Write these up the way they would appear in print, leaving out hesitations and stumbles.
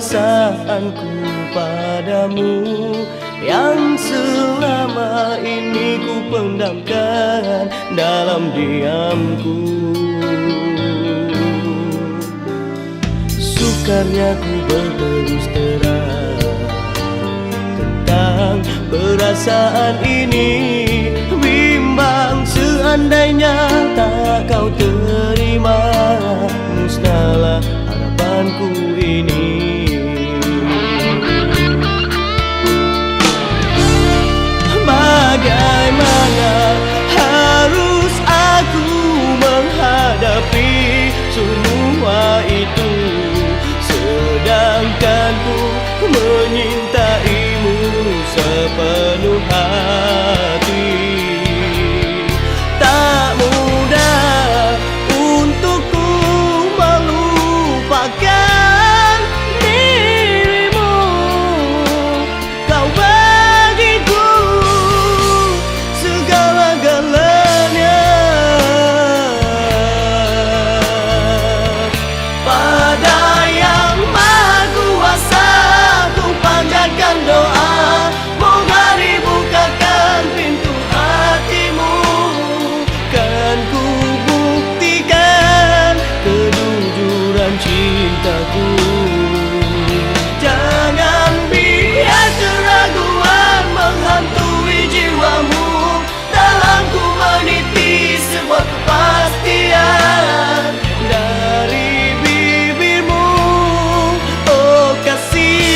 perasaanku padamu yang selama ini ku pendamkan dalam diamku. Sukarnya ku berterus terang tentang perasaan ini, bimbang seandainya tak kau terima, musnahlah harapanku ini. Bagaimana harus aku menghadapi semua itu, sedangkan ku menyintaimu sepenuh hati. Tak mudah untukku melupakan dirimu, kau bagiku segala-galanya. Pada Yang Maha Kuasa ku panjatkan doa, moga dibukakan pintu hatimu, kan ku buktikan kejujuran cintaku. Jangan biar keraguan menghantui jiwamu, dalam ku meniti sebuah kepastian dari bibirmu, oh kasih.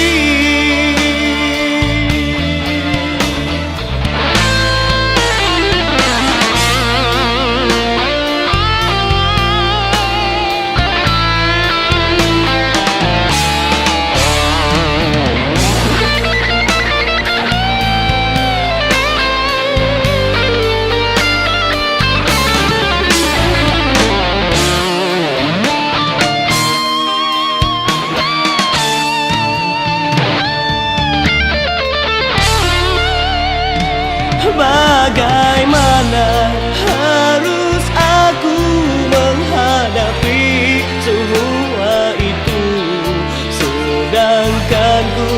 Bagaimana harus aku menghadapi semua itu, sedangkan ku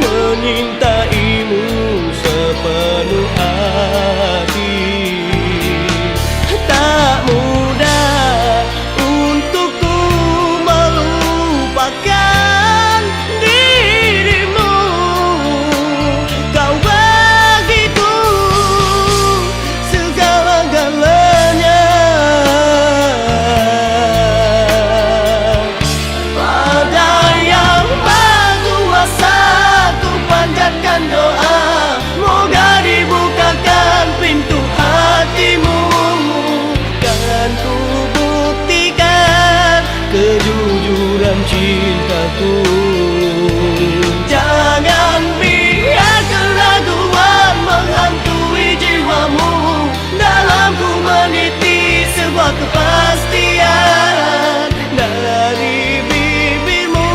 menyintaimu sepenuh hati. Tak mudah untukku melupakan dirimu, kau bagiku segala-galanya. Pada Yang Maha Kuasa ku panjatkan doa, moga dibukakan pintu hatimu, kan ku buktikan kejujuran cintaku. Jangan biar keraguan menghantui jiwamu, dalam ku meniti sebuah kepastian dari bibirmu,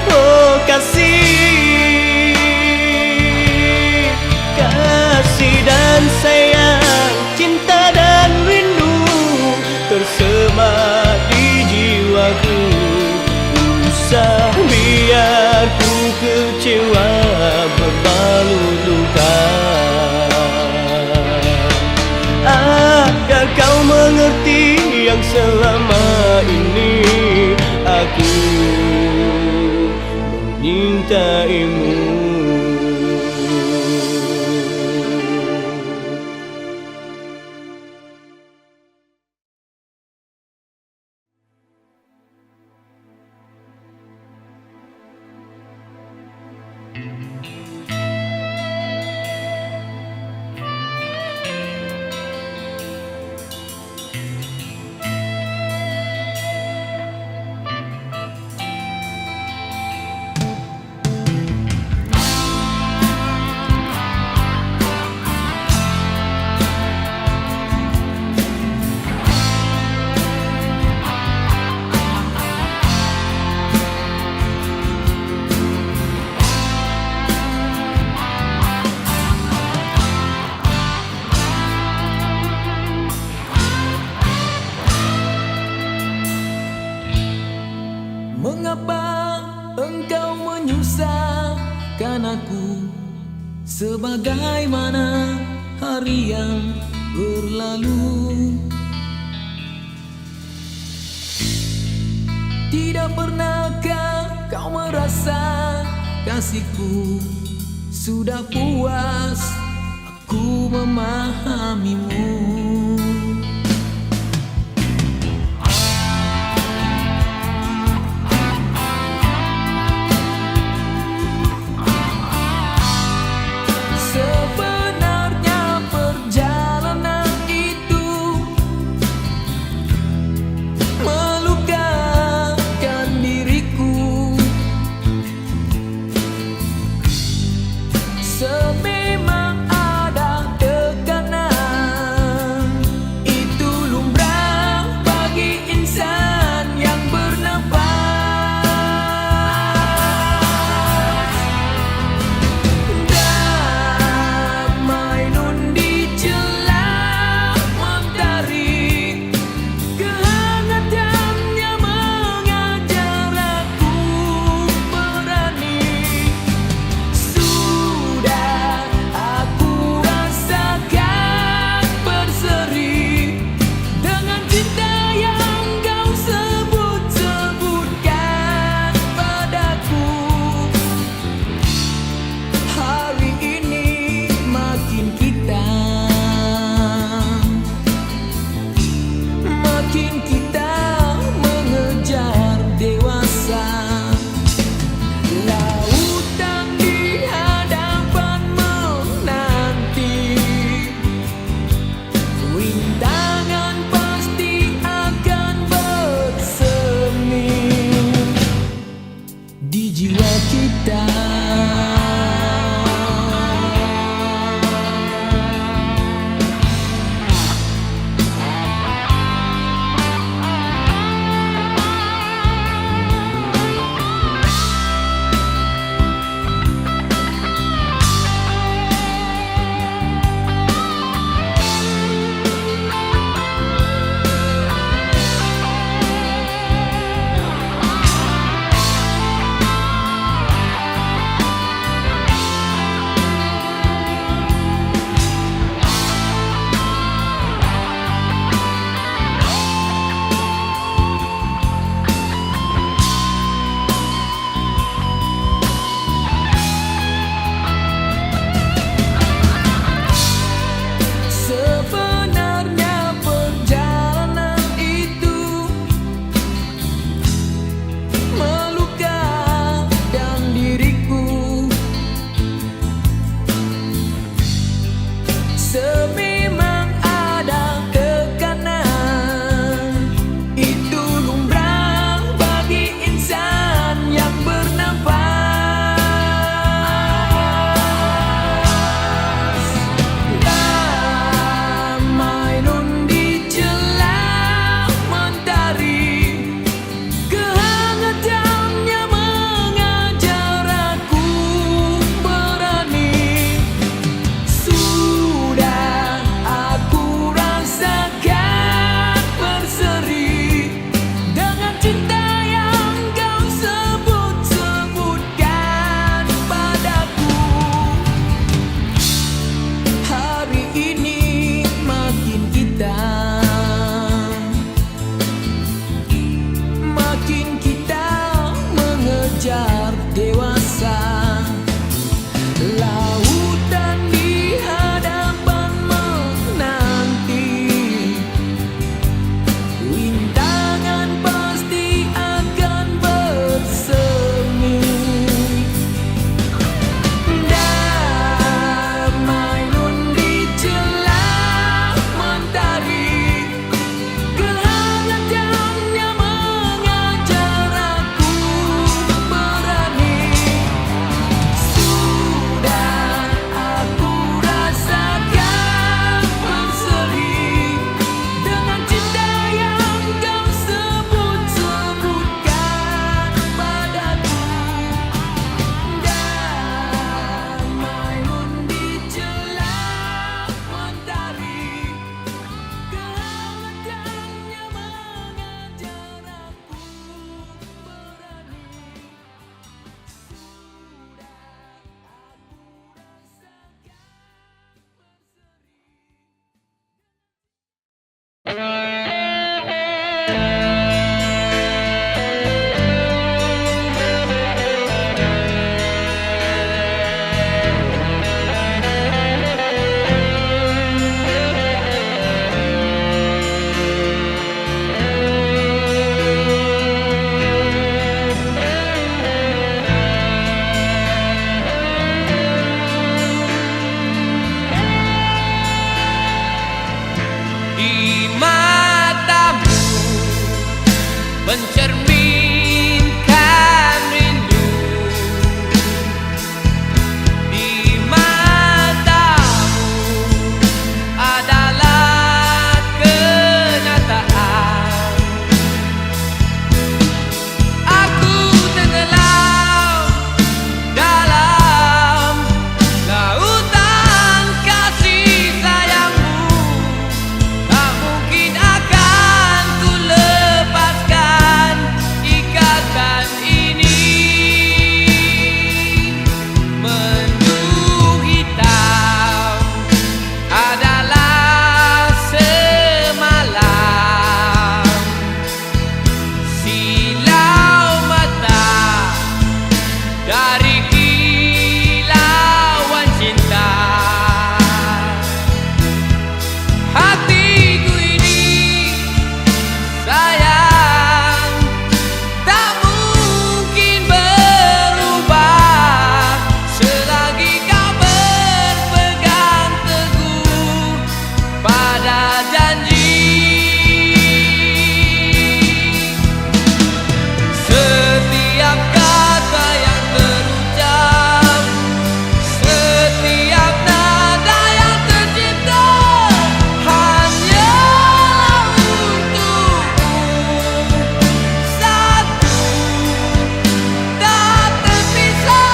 oh kasih. Kasih dan sayang, cinta dan rindu tersemat di jiwaku. Usah biar ku kecewa berbalut luka, agar kau mengerti yang selama ini aku menyintaimu. Sebagaimana hari yang berlalu, tidak pernahkah kau merasa kasihku sudah puas? Aku memahamimu. Sebenarnya perjalanan itu melukakan diriku. Sememang ada tekanan, itu lumrah bagi insan yang bernafas. Damai nun di celah mentari, kehangatannya mengajar aku berani. Sudah aku rasakan berseri dengan cinta yang kau sebut-sebutkan padaku. Hari ini makin kita mengejar dewasa. Lautan di hadapan menanti, rintangan pasti akan bersemi di jiwa kita. Sebenarnya perjalanan itu melukakan diriku. Sememang ada tekanan, itu lumrah bagi insan yang bernafas. di matamu mencerminkan rindu, di matamu adalah kenyataan. Aku tenggelam dalam lautan kasih sayangmu, tak mungkin akan ku lepaskan ikatan ini. Mendung hitam adalah semalam, silau mata dari kilauan cinta. Hatiku ini sayang, tak mungkin berubah selagi kau berpegang teguh pada janji. Setiap kata yang terucap, setiap nada yang tercipta hanyalah untukmu, satu tak terpisah.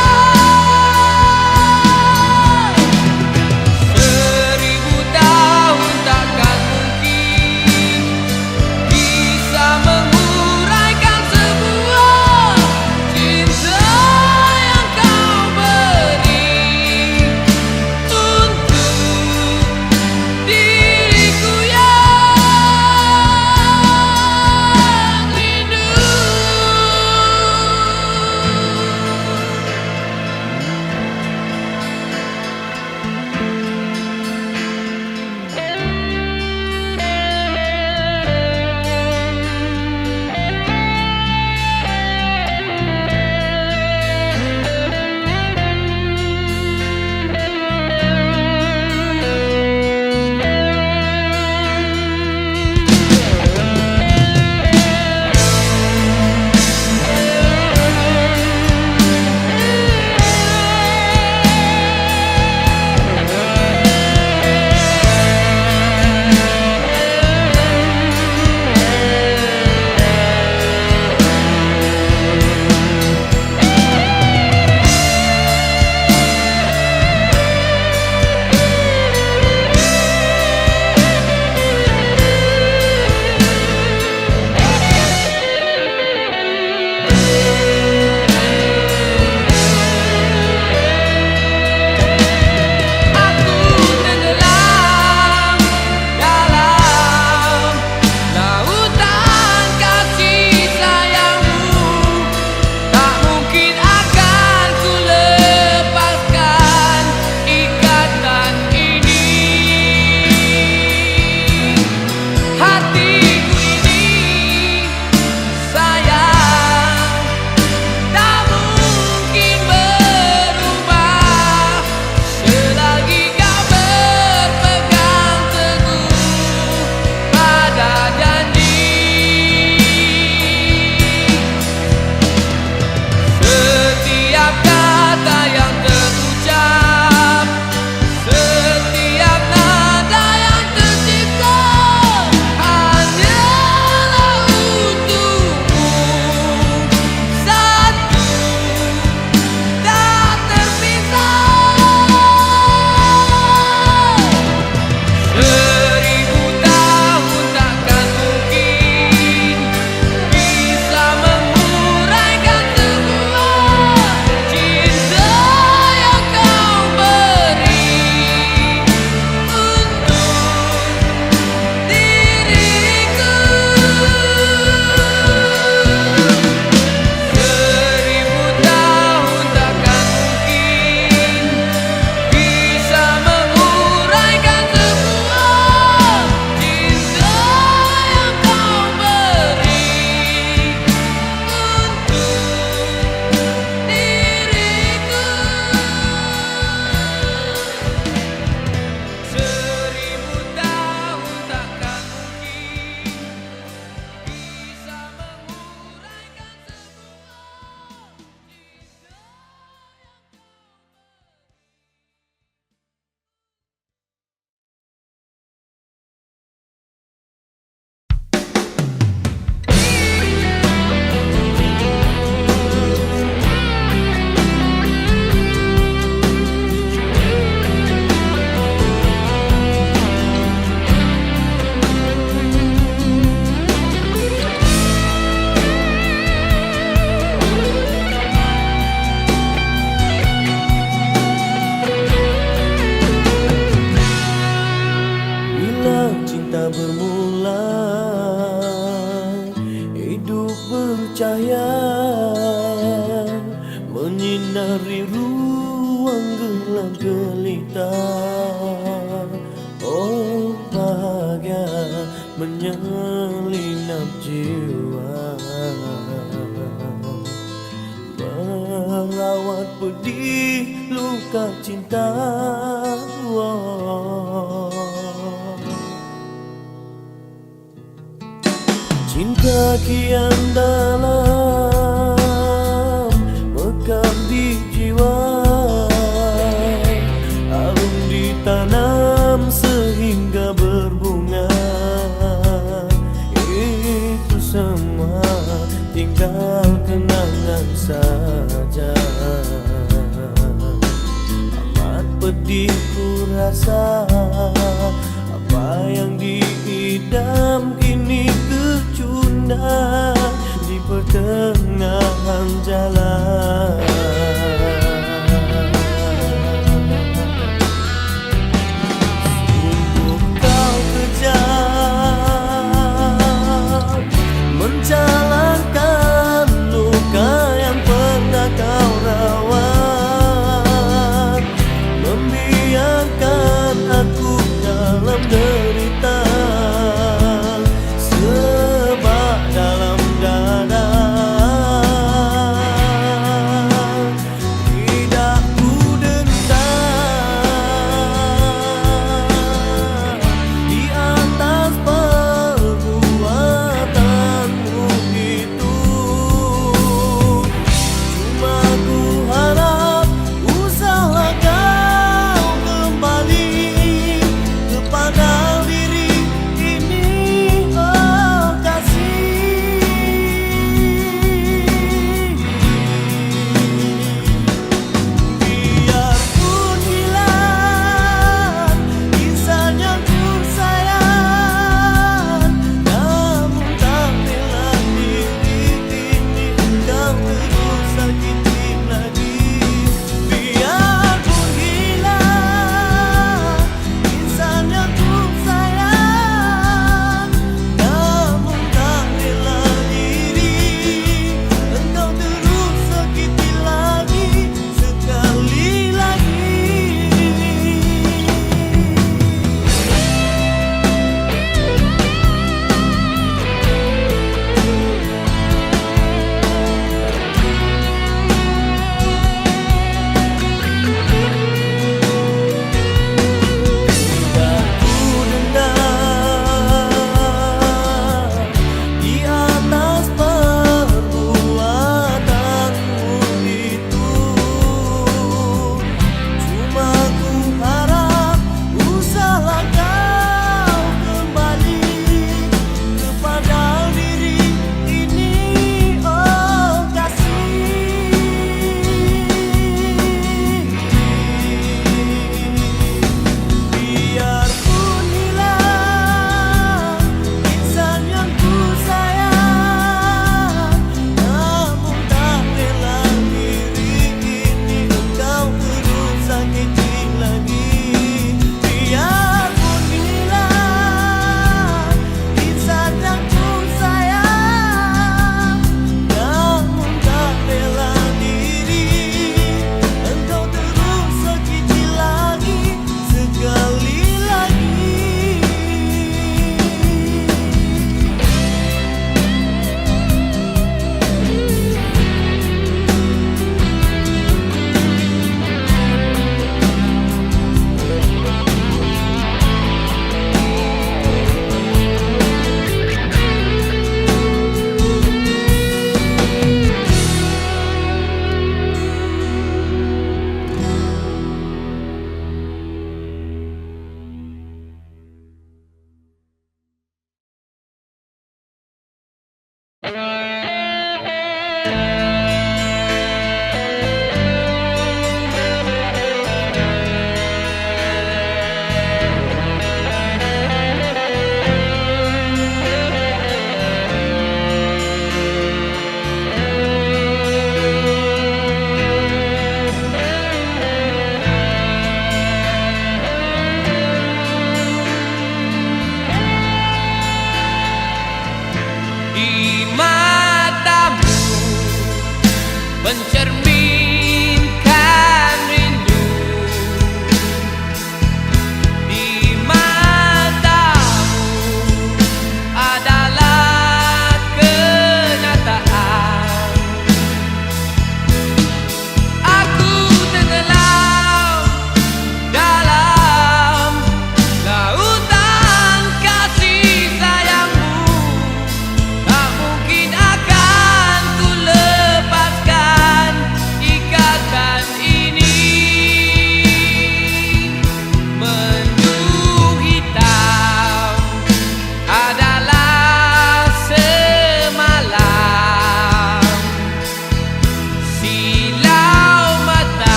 1000 tahun takkan mungkin cinta bermula, hidup bercahaya menyinari ruang gelap gelita. Oh bahagia menyelinap jiwa, merawat pedih luka cinta. Cinta kian dalam mekar di jiwa, harum ditanam sehingga berbunga. Itu semua tinggal kenangan saja. Amat pedih ku rasa, apa yang diidam kini kecunda di pertengahan jalan. Sungguh kau kejam menjalankan luka yang pernah kau rawat, membiarkan aku dalam derita. Sebab dalam dada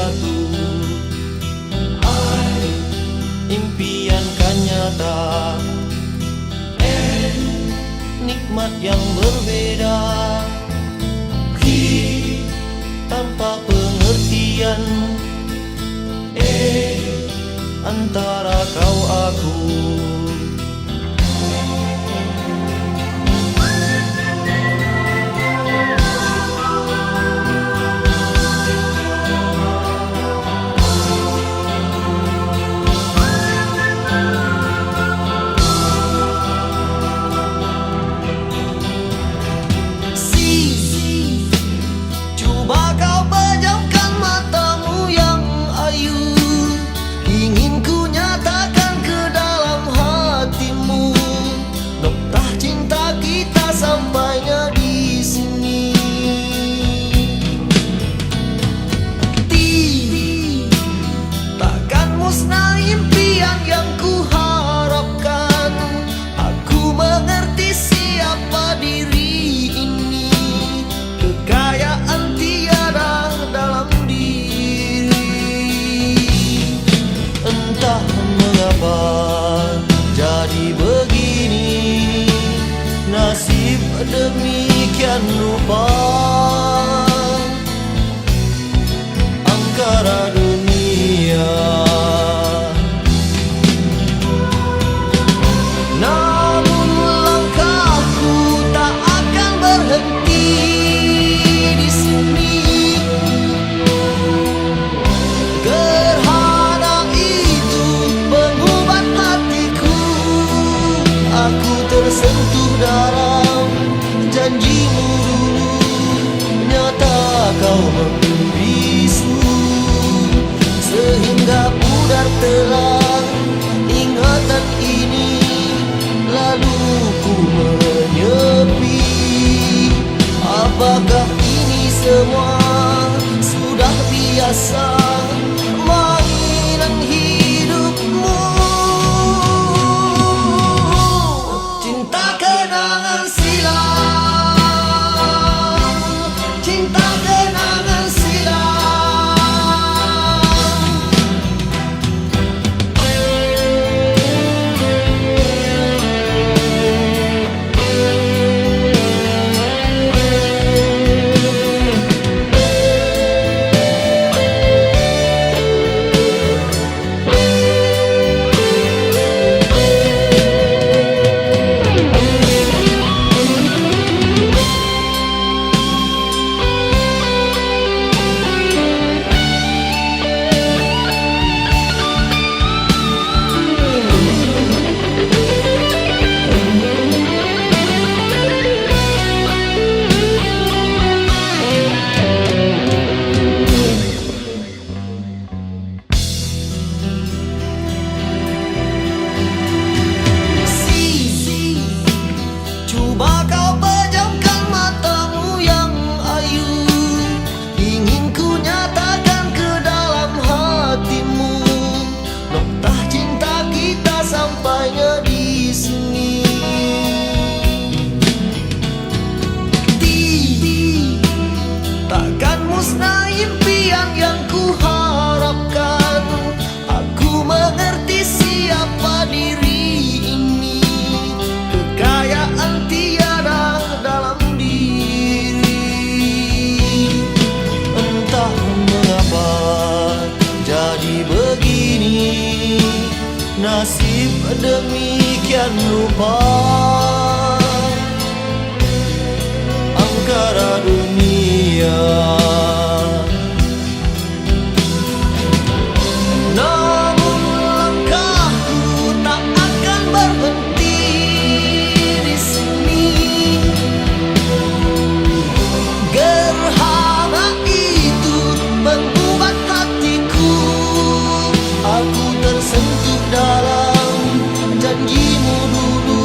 bersatu. Impian kan nyata, nikmat yang berbeda. Tanpa pengertian antara kau aku. Coba kau pejamkan matamu yang ayu, ingin ku nyatakan ke dalam hatimu, nokta cinta kita sampainya di sini. Takkan musnah impian yang ku harapkan. Aku mengerti siapa diri ini, kekayaan tiada dalam diri. Entah mengapa jadi begini, nasib demikian rupa. Angkara dunia, namun langkahku tak akan berhenti di sini. Gerhana itu mengubat hatiku, aku tersentuh dalam janjimu dulu. Nyata kau membisu, sehingga pudar telah ingatan ini. Lalu ku menyepi, apakah ini semua sudah biasa, mainan hidupmu? Cinta kenangan silam, cinta kenangan silam. Coba kau pejamkan matamu yang ayu, ingin ku nyatakan ke dalam hatimu, nokta cinta kita sampainya di sini. Takkan musnah impian yang ku harapkan. Aku mengerti siapa diri ini, kekayaan tiada dalam diri. Entah mengapa jadi begini, nasib demikian rupa. Angkara dunia, namun langkahku tak akan berhenti di sini. Gerhana itu mengubat hatiku, aku tersentuh dalam janjimu dulu.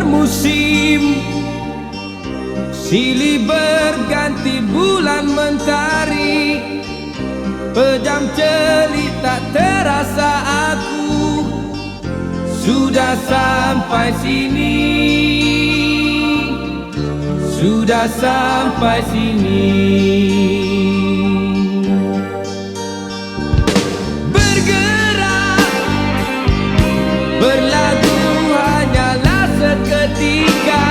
bermusim, silih berganti bulan mentari, pejam celik tak terasa aku sudah sampai sini, sudah sampai sini. Bergerak, berlagu hanyalah seketika,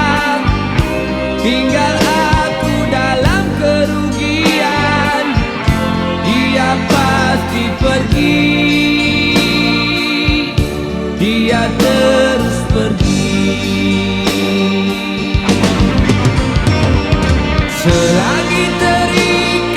tinggal aku dalam kerugian. Dia pasti pergi, dia terus pergi. Selagi terikat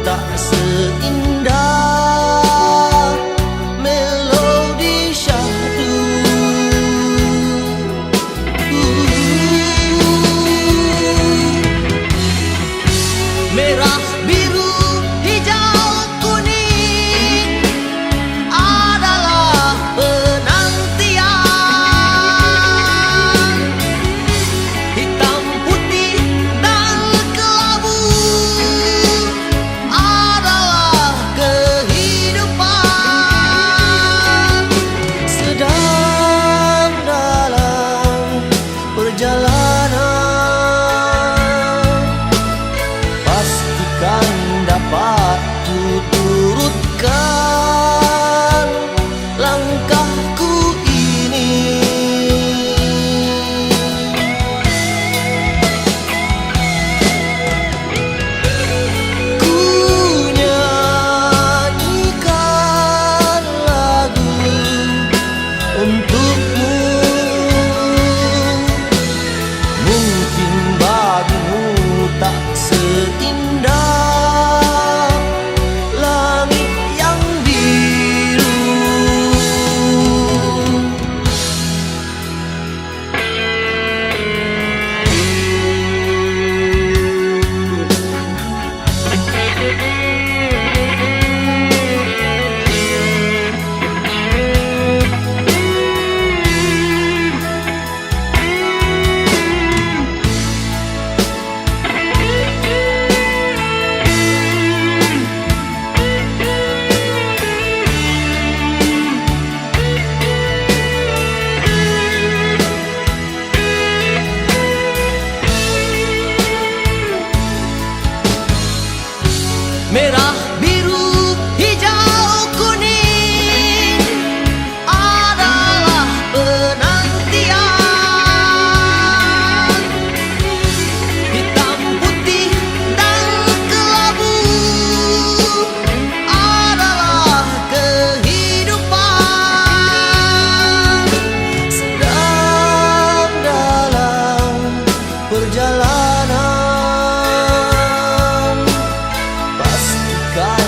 tak seindah melodi syahdu. Merah, biru, hijau, kuning adalah penantian. Hitam, putih, dan kelabu adalah kehidupan. Sedang dalam perjalanan, pastikan dapat tuturutkan langkahku ini. Ku nyanyikan lagu untukmu. Mungkin bagimu tak seindah langit yang biru. Merah, biru, hijau, kuning adalah penantian. Hitam, putih, dan kelabu adalah kehidupan. Sedang dalam perjalanan, pastikan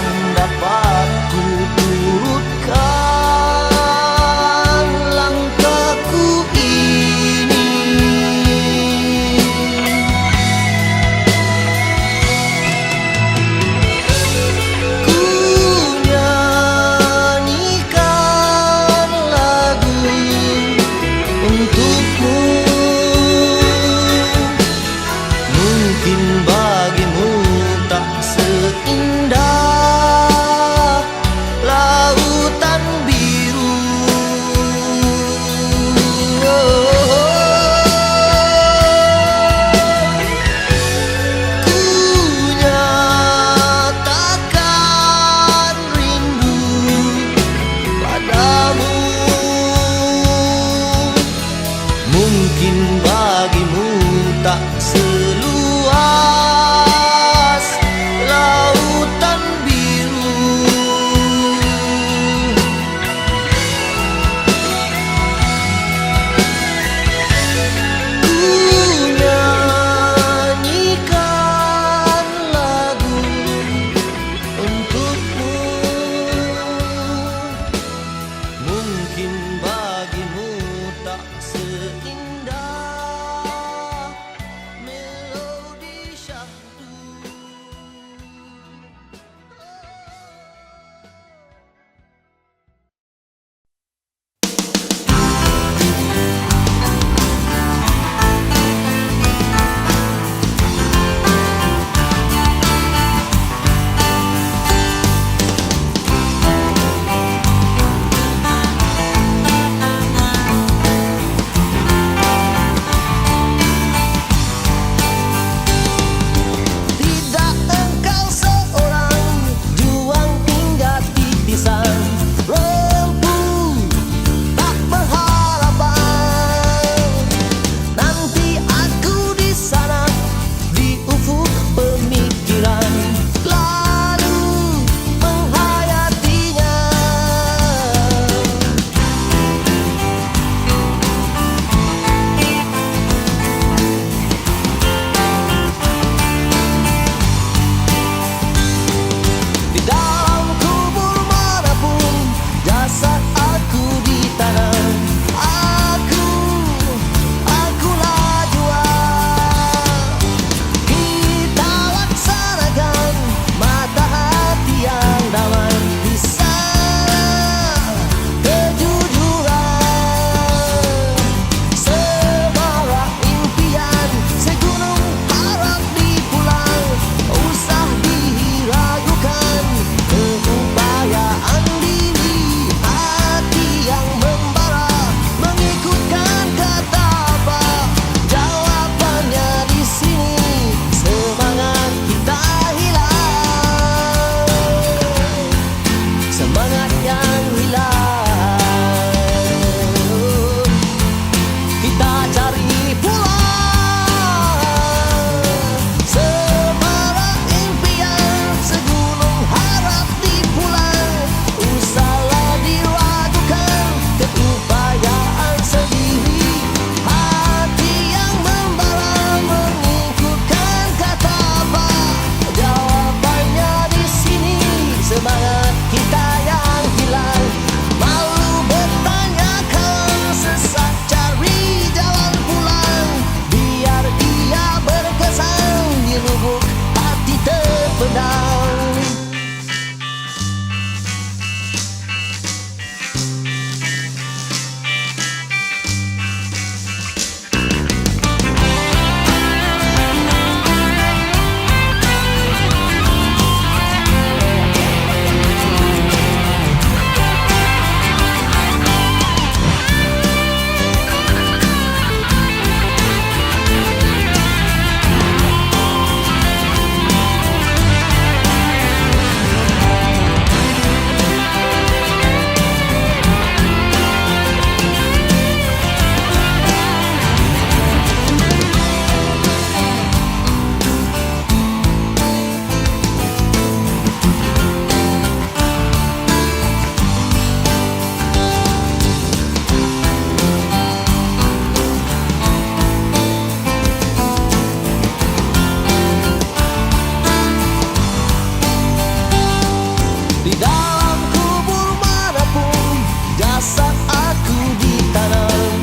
Di dalam kubur manapun jasad aku ditanam,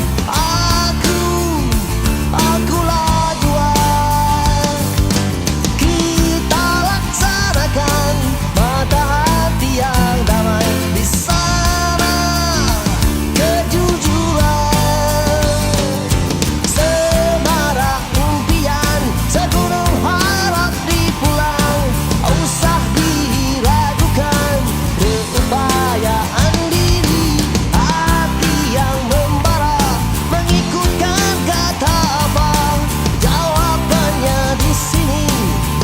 akulah jual. Kita laksanakan mata hati yang damai di sana, kejujuran. Semarak impian, segunung harap dipulang, usah diragukan keupayaan diri. Hati yang membara mengikutkan kata apa? Jawabannya di sini,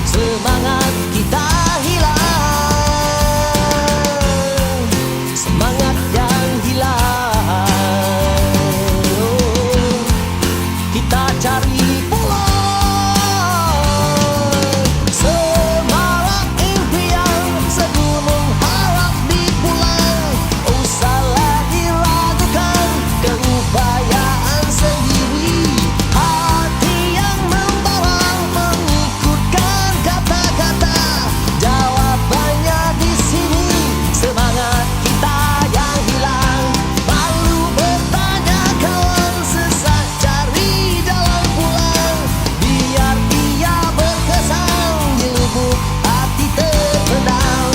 semangat kita hilang, semangat yang hilang. Kita cari pulang, semarak impian, segunung harap dipulang, usahlah diragukan keupayaan sendiri. Hati yang membara mengikutkan kata-kata, jawabannya di sini, semangat kita yang hilang. Malu bertanya kawan sesat, cari jalan pulang, biar ia berkesan di lubuk hati terpendam.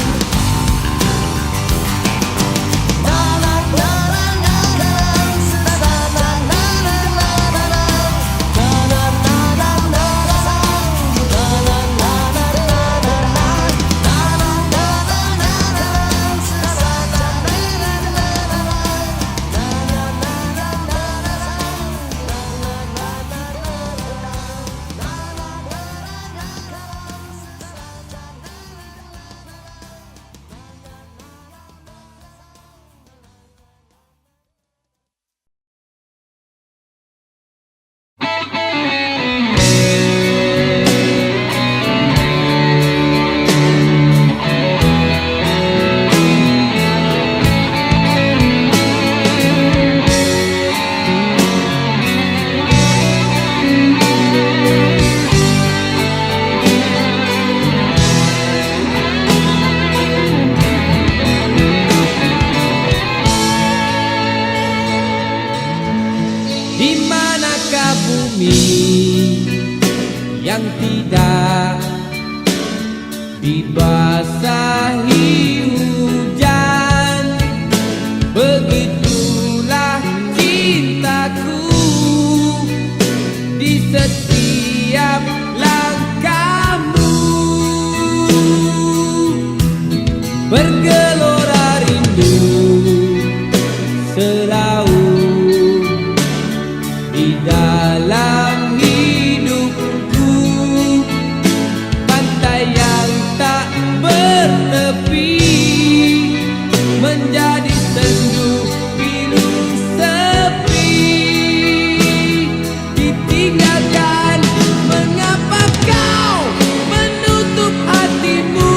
Di manakah bumi yang tidak dibasahi hujan? Begitulah cintaku di setiap langkahmu. Bergelora rindu selalu di dalam hidupku, pantai yang tak bertepi menjadi sendu pilu sepi. Ditinggalkan, mengapa kau menutup hatimu?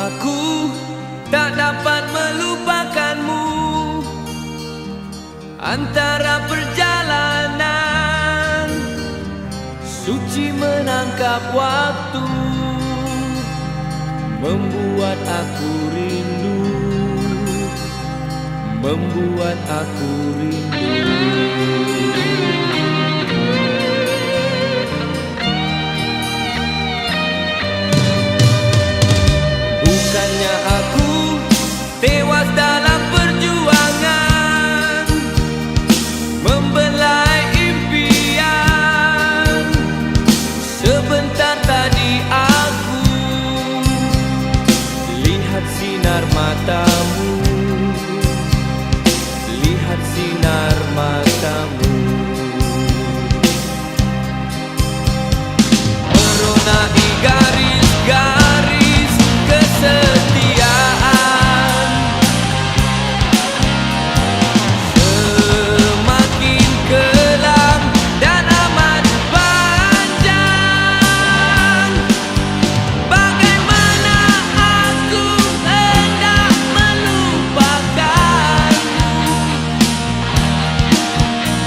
Aku tak dapat melupakanmu. Antara perjalanan suci menangkap waktu, membuat aku rindu, membuat aku rindu. Bukannya aku tewas dalam perjuangan membelai impian. Sebentar tadi aku lihat sinar matamu, lihat sinar matamu, meronai garis-garis kesetiaan. Semakin kelam dan amat panjang. Bagaimana aku hendak melupakanmu.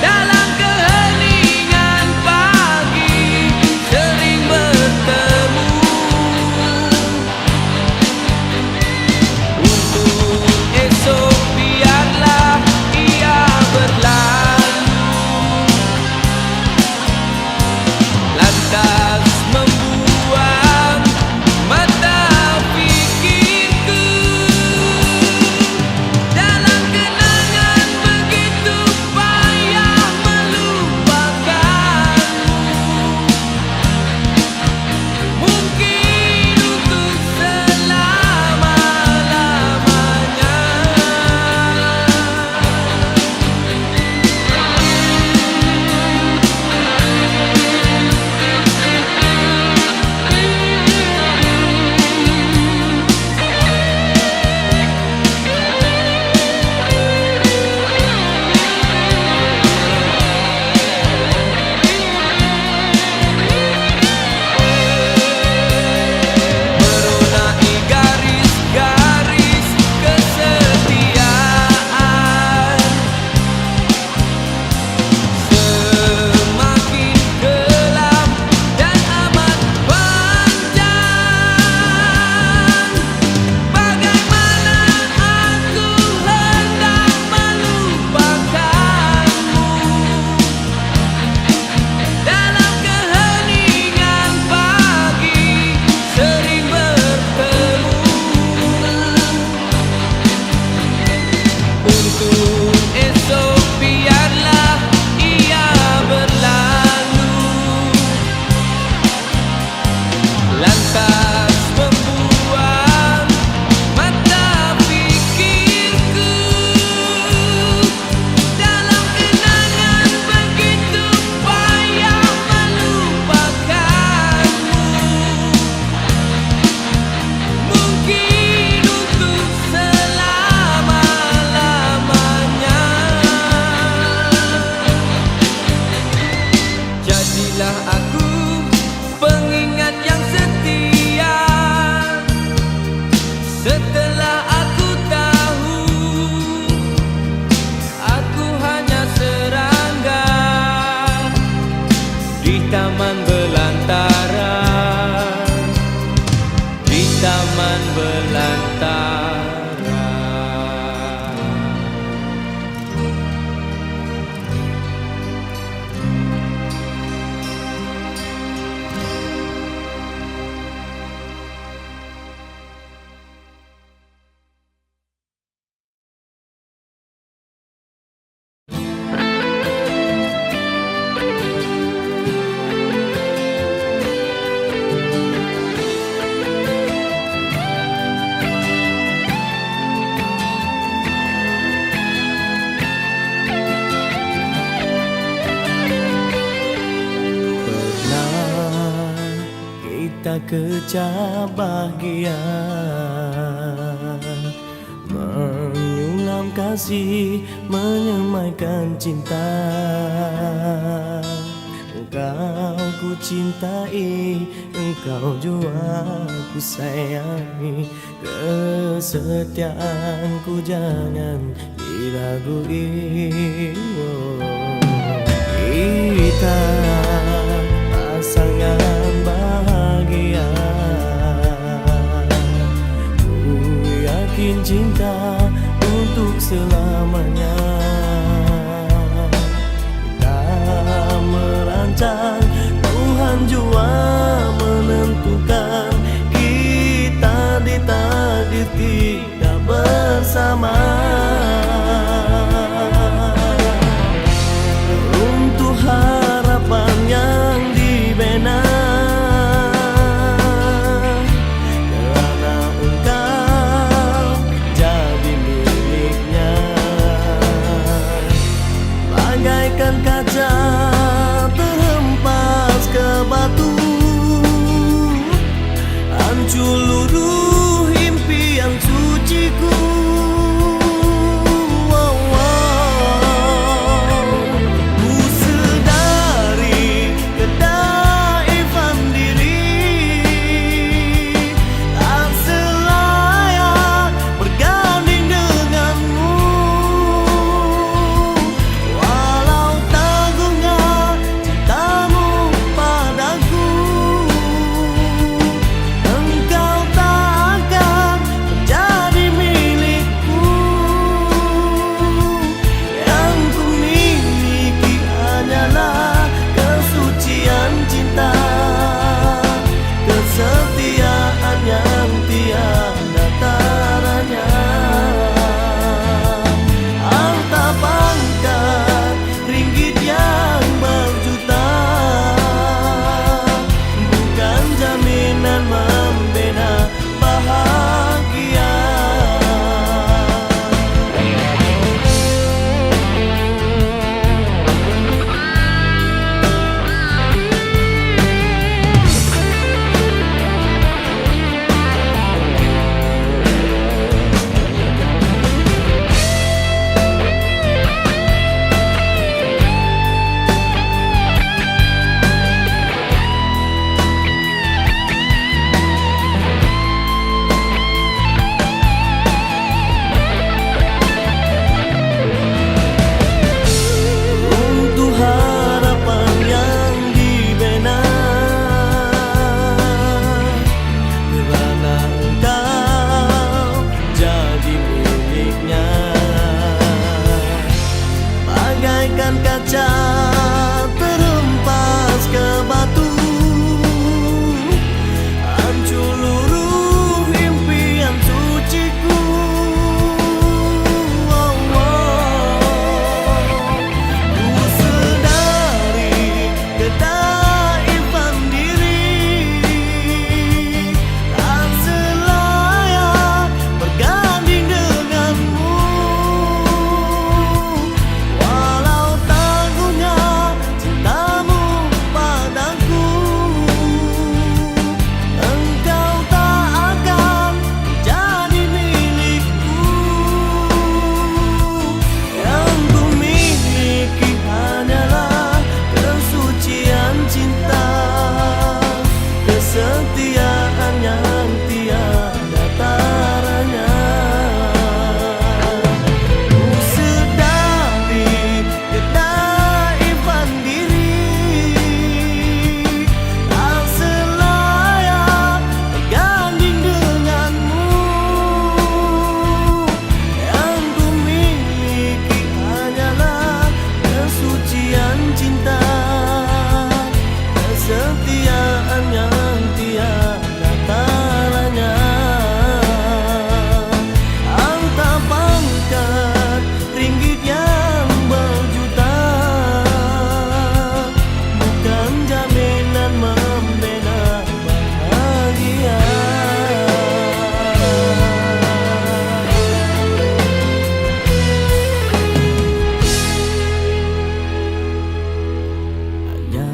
Dalam keheningan pagi sering bertemu. Untuk esok biarlah ia berlalu, lantas membuang mata pikirku. Dalam kenangan begitu payah melupakanmu. Mungkin untuk selama-lamanya. Meronai garis-garis kesetiaan. Semakin kelam dan amat panjang. Bagaimana aku hendak melupakanmu. Dalam keheningan pagi sering bertemu. Untuk esok biarlah ia berlalu, lantas membuang mata pikirku. Dalam kenangan begitu payah melupakanmu. Mungkin untuk selama-lamanya. Jadilah aku pengingat yang setia. Setelah aku tahu aku hanya serangga di taman belantara, di taman belantara. Kita kecap bahagia, menyulam kasih, menyemaikan cinta. Engkau ku cintai, engkau jua ku sayangi. Kesetiaanku jangan diragui. Kita pasangan bahagia, ku yakin cinta untuk selamanya. Kita merancang, Tuhan jua menentukan, kita ditakdir tidak bersama. Untuk harapan yang dibina, kerana engkau jadi miliknya. Bagaikan kaca terhempas ke batu, hancur luruh impian suciku. Ku sedari kedaifan diri, tak selayak berganding denganmu. Walau tagungnya cintamu padaku, engkau tak akan menjadi milikku. Yang ku miliki hanyalah kesucian cinta, kesetiaan yang tiada taranya. Harta pangkat, ringgit yang berjuta, bukan jaminan membina bahagia. Untuk harapan yang dibina, kerana engkau jadi miliknya. Bagaikan kaca terhempas ke batu, hancur luruh impian suciku. Ku sedari kedaifan diri, tak selayak berganding denganmu. Walau tagungnya cintamu padaku, engkau tak akan menjadi milikku. Yang ku miliki hanyalah kesucian cinta, kesetiaan yang tiada taranya. Ku sedari kedaifan diri, tak selayak berganding denganmu. Yang ku miliki hanyalah kesucian cinta, kesetiaan yang tiada taranya. Harta pangkat, ringgit yang berjuta, bukan jaminan membina bahagia. Hanya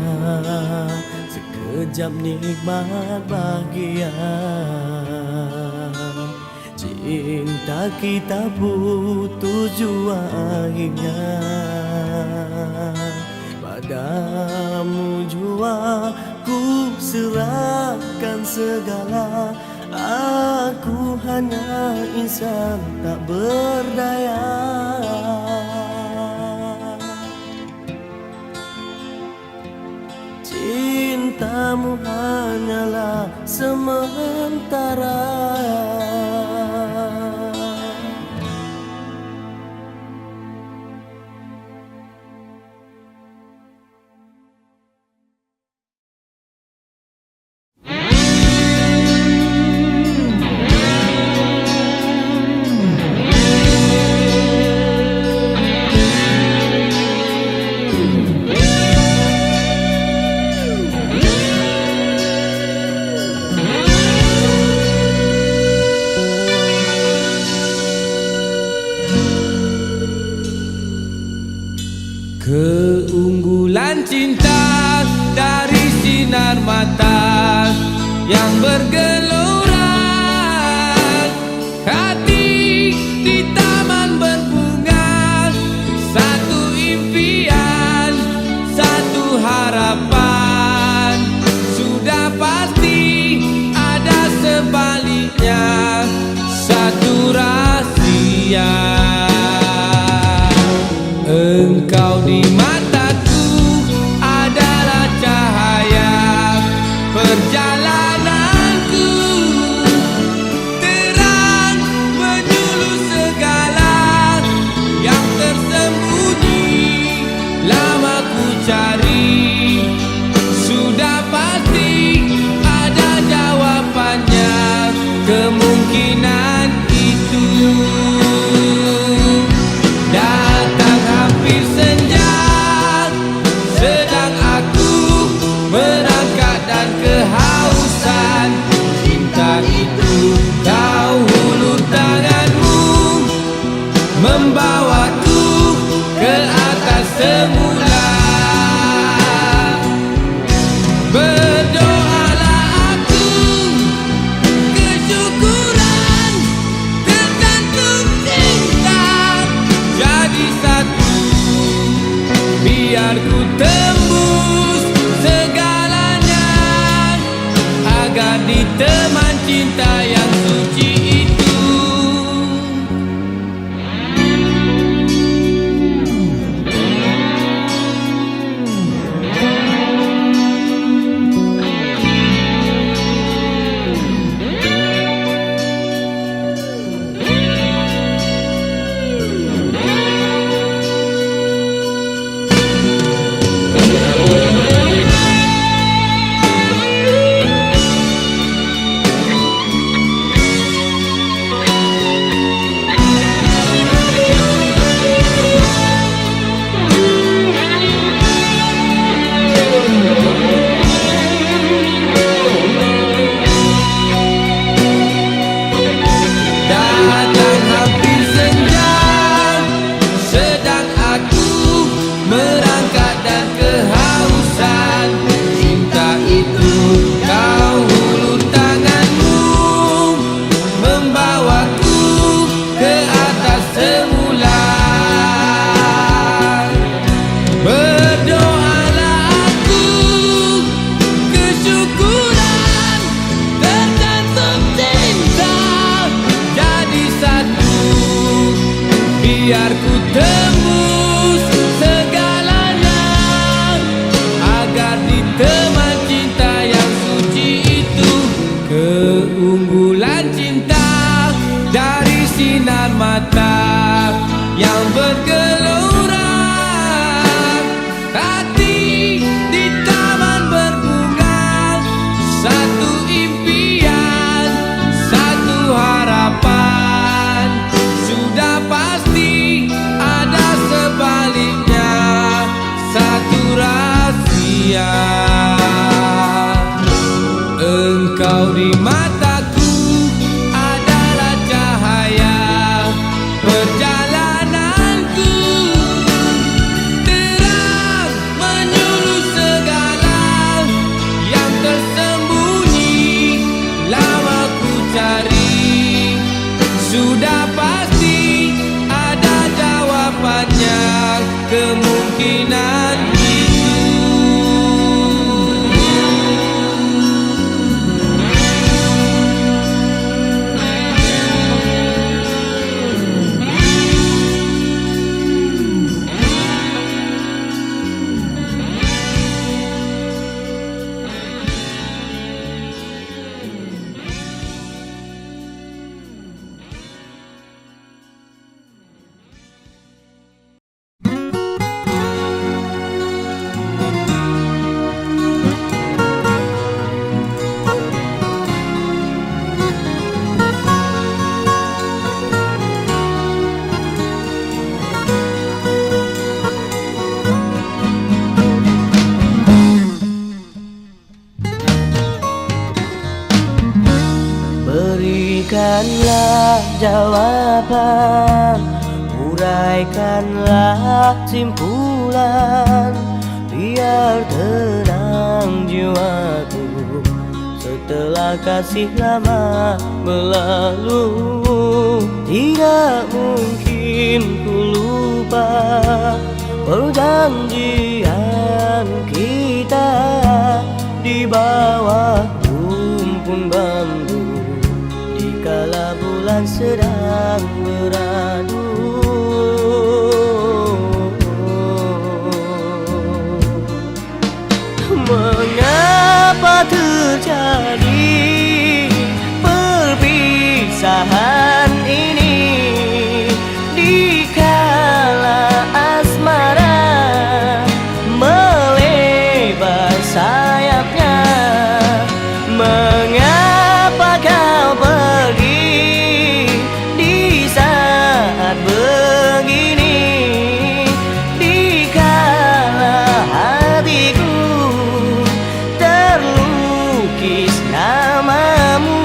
sekejap nikmat bahagia, cinta kita putus jua akhirnya. Padamu jua ku serahkan segala. Aku hanya insan tak berdaya. Cintamu hanyalah sementara. Keunggulan cinta dari sinar mata yang bergelora. Hati di taman berbunga, satu impian, satu harapan. Sudah pasti ada sebaliknya, satu rahasia. Engkau di mataku adalah cahaya perjalananku, terang menyuluh segala yang tersembunyi, lama ku cari. Sudah pasti ada jawabannya, kemungkinan itu. Datang hampir senja, sedang aku merangkak dan kehausan. Cinta itu kau hulur tanganmu, membawaku ke atas semula. Berdoalah aku, kesyukuran tergantung cinta jadi satu, biar ku tembus segalanya, agar di teman cinta yang suci itu. Datang hampir senja, sedang aku merangkak dan kehausan. Cinta itu kau hulur tanganmu, membawaku ke atas semula. Berdoalah aku, kesyukuran tergantung cinta jadi satu, biar ku tembus segalanya, agar di teman cinta yang suci itu. Keunggulan cinta dari sinar mata yang bergelora. Hati di taman berbunga, satu impian, satu harapan. Sudah pasti ada sebaliknya, satu rahasia. Engkau di mataku adalah cahaya perjalananku, terang menyuluh segala yang tersembunyi, lama ku cari. Sudah pasti ada jawabannya, kemungkinan itu. Berikanlah jawaban, uraikanlah simpulan, biar tenang jiwaku setelah kasih lama berlalu. Tidak mungkin ku lupa perjanjian kita di bawah rumpun bambu, dikala bulan sedang beradu. Mengapa terjadi perpisahan ini, dikala asmara melebar sayapnya? Mengapa kau pergi di saat begini, dikala hatiku terlukis namamu?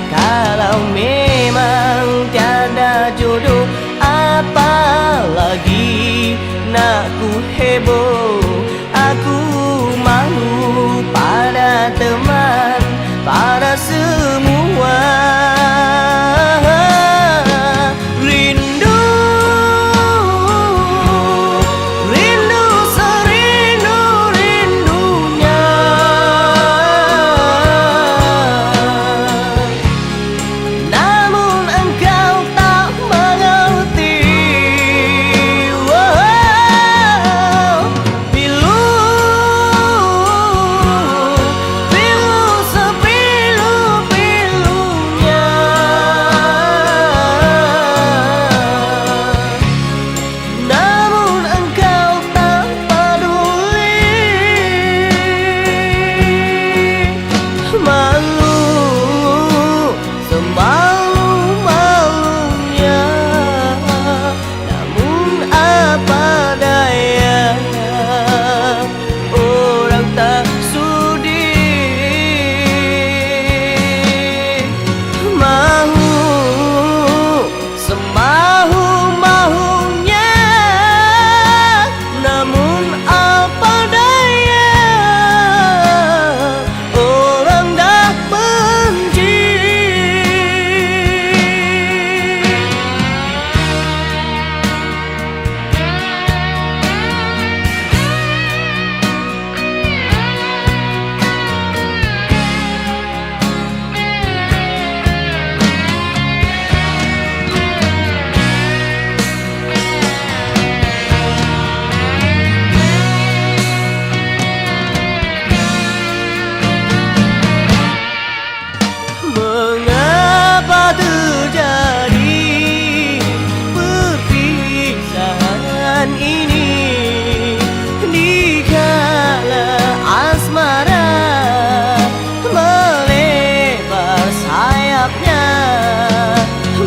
Kalau memang tiada jodoh, apalagi nak ku heboh. Aku malu pada teman, pada semua. Rindu, rindu serindu-rindunya, namun engkau tak mengerti. Pilu, pilu sepilu-pilunya, namun engkau tak peduli. Malu, semalu-malunya, namun apa daya, orang tak sudi. Mahu, semahu-mahunya, namun apa daya, orang dah benci. Mengapa terjadi perpisahan ini, dikala asmara melebar sayapnya?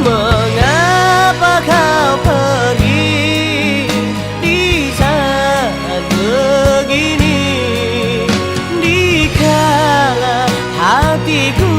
Mengapa kau pergi di saat begini, dikala hatiku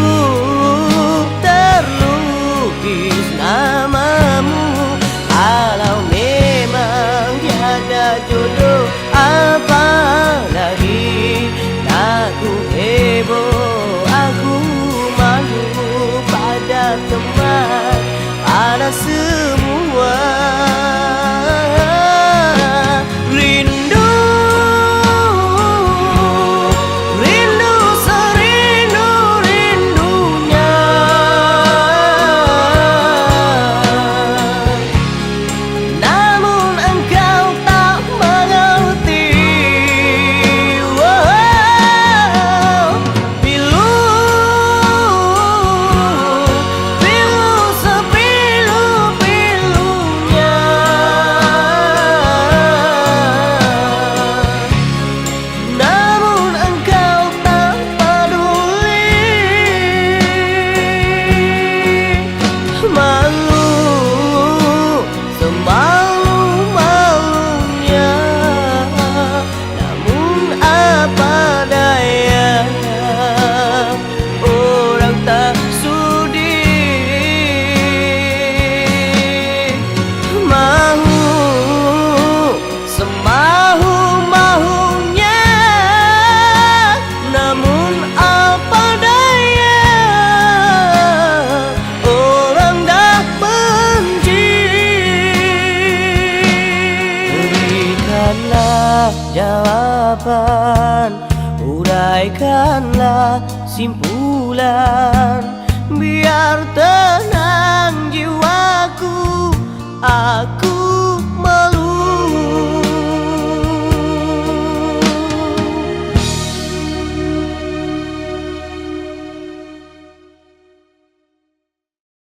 jawaban, uraikanlah simpulan. Biar tenang jiwaku,